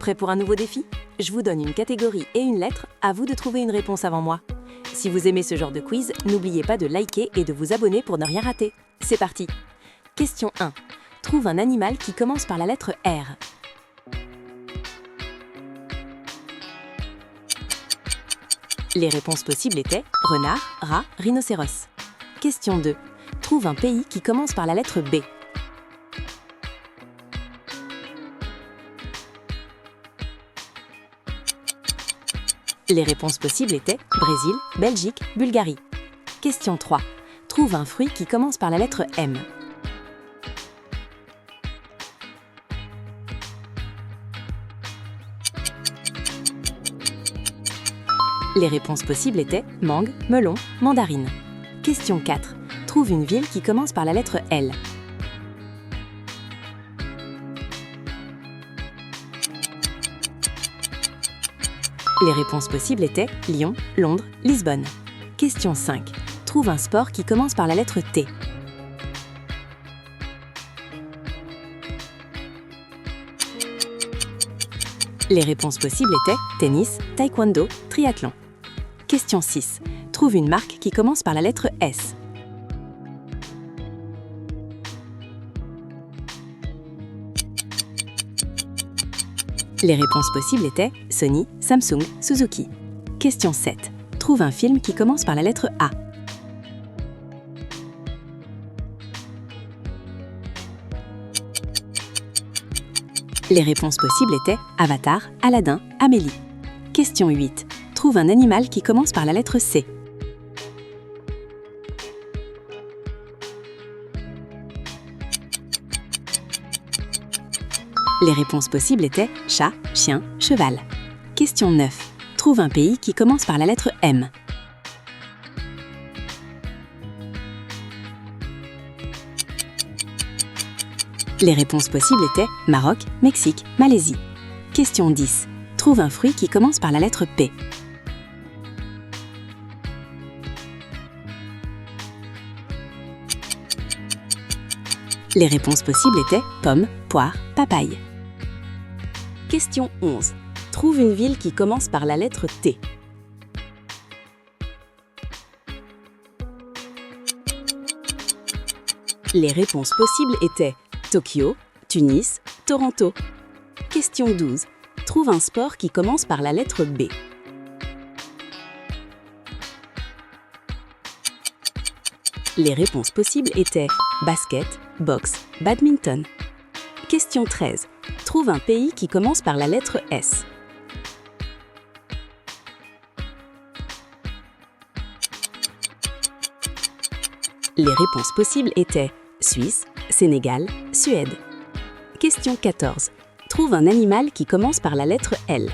Prêt pour un nouveau défi? Je vous donne une catégorie et une lettre, à vous de trouver une réponse avant moi. Si vous aimez ce genre de quiz, n'oubliez pas de liker et de vous abonner pour ne rien rater. C'est parti! Question 1. Trouve un animal qui commence par la lettre R. Les réponses possibles étaient renard, rat, rhinocéros. Question 2. Trouve un pays qui commence par la lettre B. Les réponses possibles étaient Brésil, Belgique, Bulgarie. Question 3. Trouve un fruit qui commence par la lettre M. Les réponses possibles étaient mangue, melon, mandarine. Question 4. Trouve une ville qui commence par la lettre L. Les réponses possibles étaient Lyon, Londres, Lisbonne. Question 5. Trouve un sport qui commence par la lettre T. Les réponses possibles étaient tennis, taekwondo, triathlon. Question 6. Trouve une marque qui commence par la lettre S. Les réponses possibles étaient Sony, Samsung, Suzuki. Question 7. Trouve un film qui commence par la lettre A. Les réponses possibles étaient Avatar, Aladdin, Amélie. Question 8. Trouve un animal qui commence par la lettre C. Les réponses possibles étaient chat, chien, cheval. Question 9. Trouve un pays qui commence par la lettre M. Les réponses possibles étaient Maroc, Mexique, Malaisie. Question 10. Trouve un fruit qui commence par la lettre P. Les réponses possibles étaient pomme, poire, papaye. Question 11. Trouve une ville qui commence par la lettre T. Les réponses possibles étaient Tokyo, Tunis, Toronto. Question 12. Trouve un sport qui commence par la lettre B. Les réponses possibles étaient basket, boxe, badminton. Question 13. Trouve un pays qui commence par la lettre S. Les réponses possibles étaient Suisse, Sénégal, Suède. Question 14. Trouve un animal qui commence par la lettre L.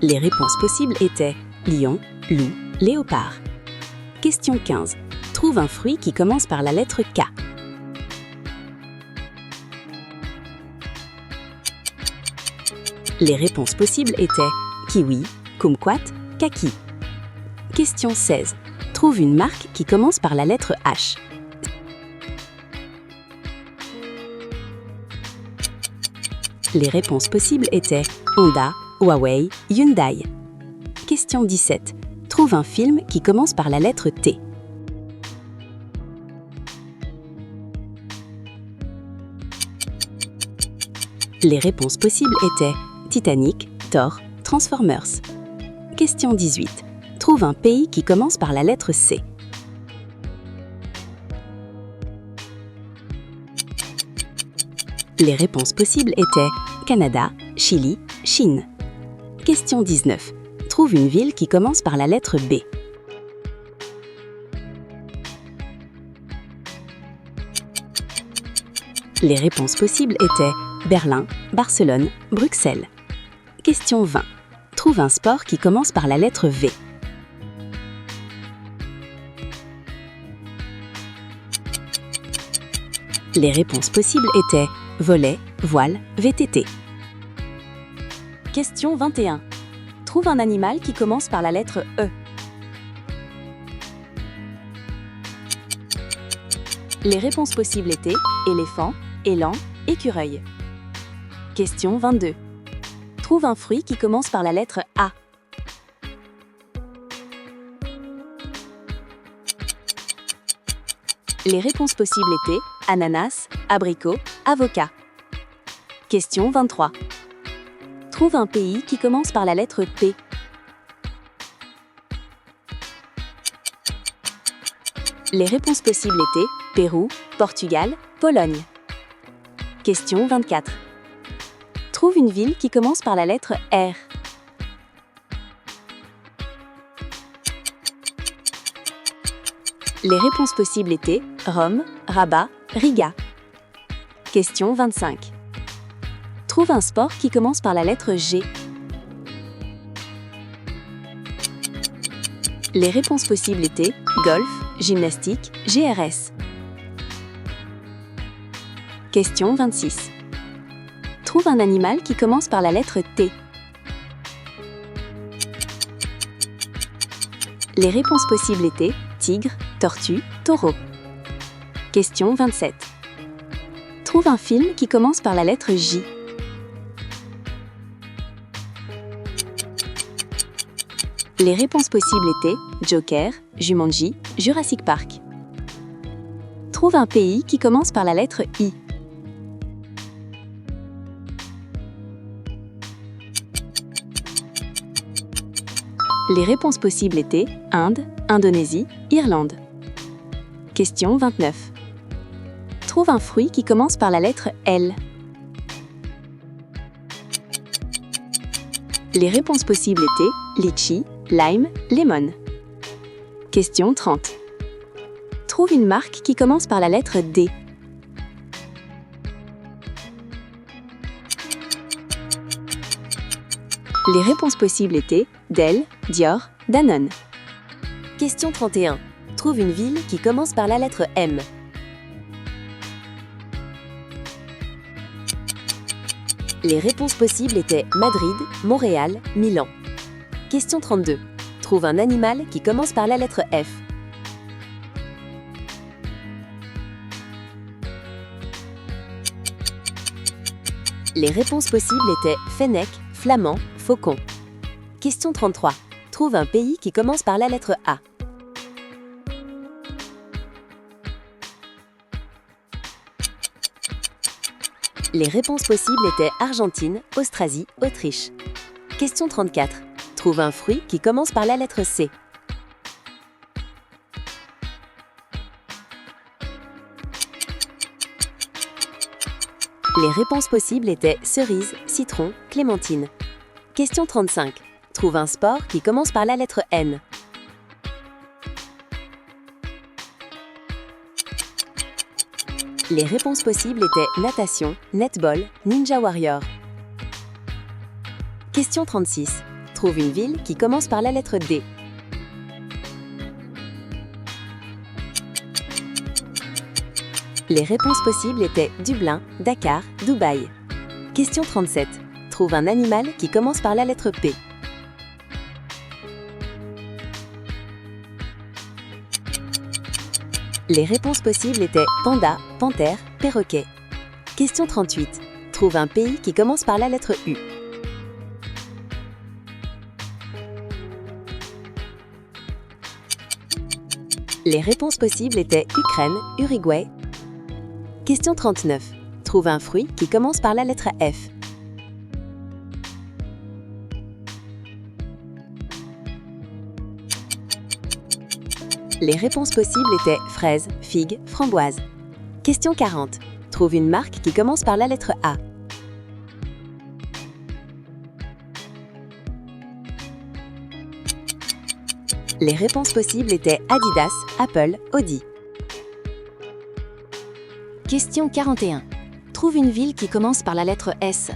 Les réponses possibles étaient lion, loup, léopard. Question 15. Trouve un fruit qui commence par la lettre K. Les réponses possibles étaient kiwi, kumquat, kaki. Question 16. Trouve une marque qui commence par la lettre H. Les réponses possibles étaient Honda, Huawei, Hyundai. Question 17. Trouve un film qui commence par la lettre T. Les réponses possibles étaient Titanic, Thor, Transformers. Question 18. Trouve un pays qui commence par la lettre C. Les réponses possibles étaient Canada, Chili, Chine. Question 19. Trouve une ville qui commence par la lettre B. Les réponses possibles étaient Berlin, Barcelone, Bruxelles. Question 20. Trouve un sport qui commence par la lettre V. Les réponses possibles étaient volley, voile, VTT. Question 21. Trouve un animal qui commence par la lettre E. Les réponses possibles étaient éléphant, élan, écureuil. Question 22. Trouve un fruit qui commence par la lettre A. Les réponses possibles étaient ananas, abricot, avocat. Question 23. Trouve un pays qui commence par la lettre P. Les réponses possibles étaient Pérou, Portugal, Pologne. Question 24. Trouve une ville qui commence par la lettre R. Les réponses possibles étaient Rome, Rabat, Riga. Question 25. Trouve un sport qui commence par la lettre G. Les réponses possibles étaient golf, gymnastique, GRS. Question 26. Trouve un animal qui commence par la lettre T. Les réponses possibles étaient tigre, tortue, taureau. Question 27. Trouve un film qui commence par la lettre J. Les réponses possibles étaient Joker, Jumanji, Jurassic Park. Trouve un pays qui commence par la lettre I. Les réponses possibles étaient Inde, Indonésie, Irlande. Question 29. Trouve un fruit qui commence par la lettre L. Les réponses possibles étaient litchi, lime, lemon. Question 30. Trouve une marque qui commence par la lettre D. Les réponses possibles étaient Dell, Dior, Danone. Question 31. Trouve une ville qui commence par la lettre M. Les réponses possibles étaient Madrid, Montréal, Milan. Question 32. Trouve un animal qui commence par la lettre F. Les réponses possibles étaient fennec, flamand, faucon. Question 33. Trouve un pays qui commence par la lettre A. Les réponses possibles étaient Argentine, Austrasie, Autriche. Question 34. Trouve un fruit qui commence par la lettre C. Les réponses possibles étaient cerise, citron, clémentine. Question 35. Trouve un sport qui commence par la lettre N. Les réponses possibles étaient natation, netball, ninja warrior. Question 36. Trouve une ville qui commence par la lettre D. Les réponses possibles étaient Dublin, Dakar, Dubaï. Question 37. Trouve un animal qui commence par la lettre P. Les réponses possibles étaient panda, panthère, perroquet. Question 38. Trouve un pays qui commence par la lettre U. Les réponses possibles étaient Ukraine, Uruguay. Question 39. Trouve un fruit qui commence par la lettre F. Les réponses possibles étaient fraises, figues, framboises. Question 40. Trouve une marque qui commence par la lettre A. Les réponses possibles étaient Adidas, Apple, Audi. Question 41. Trouve une ville qui commence par la lettre S.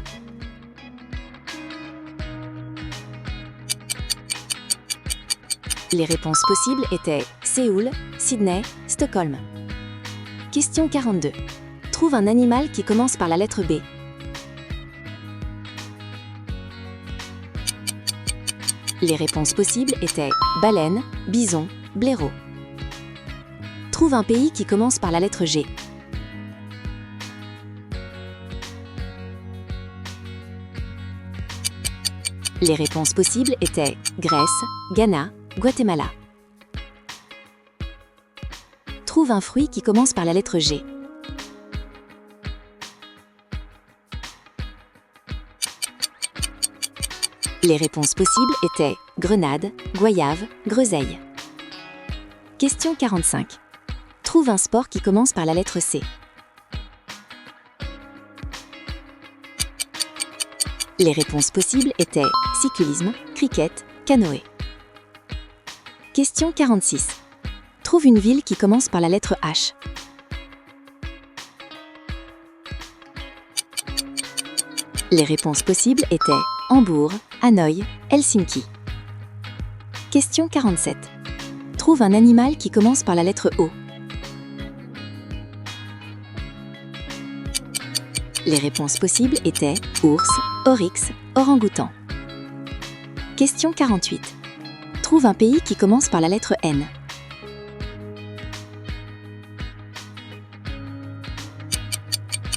Les réponses possibles étaient Séoul, Sydney, Stockholm. Question 42. Trouve un animal qui commence par la lettre B. Les réponses possibles étaient baleine, bison, blaireau. Trouve un pays qui commence par la lettre G. Les réponses possibles étaient Grèce, Ghana, Guatemala. Trouve un fruit qui commence par la lettre G. Les réponses possibles étaient grenade, goyave, groseille. Question 45. Trouve un sport qui commence par la lettre C. Les réponses possibles étaient cyclisme, cricket, canoë. Question 46. Trouve une ville qui commence par la lettre H. Les réponses possibles étaient Hambourg, Hanoï, Helsinki. Question 47. Trouve un animal qui commence par la lettre O. Les réponses possibles étaient ours, oryx, orang-outan. Question 48. Trouve un pays qui commence par la lettre N.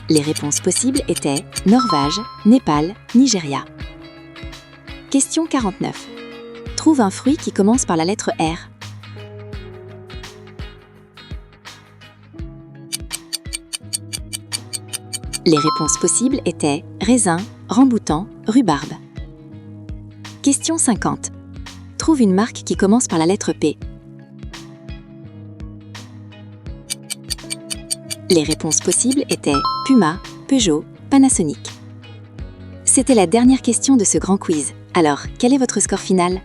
Les réponses possibles étaient Norvège, Népal, Nigeria. Question 49. Trouve un fruit qui commence par la lettre R. Les réponses possibles étaient raisin, ramboutan, rhubarbe. Question 50. Trouve une marque qui commence par la lettre P. Les réponses possibles étaient Puma, Peugeot, Panasonic. C'était la dernière question de ce grand quiz. Alors, quel est votre score final ?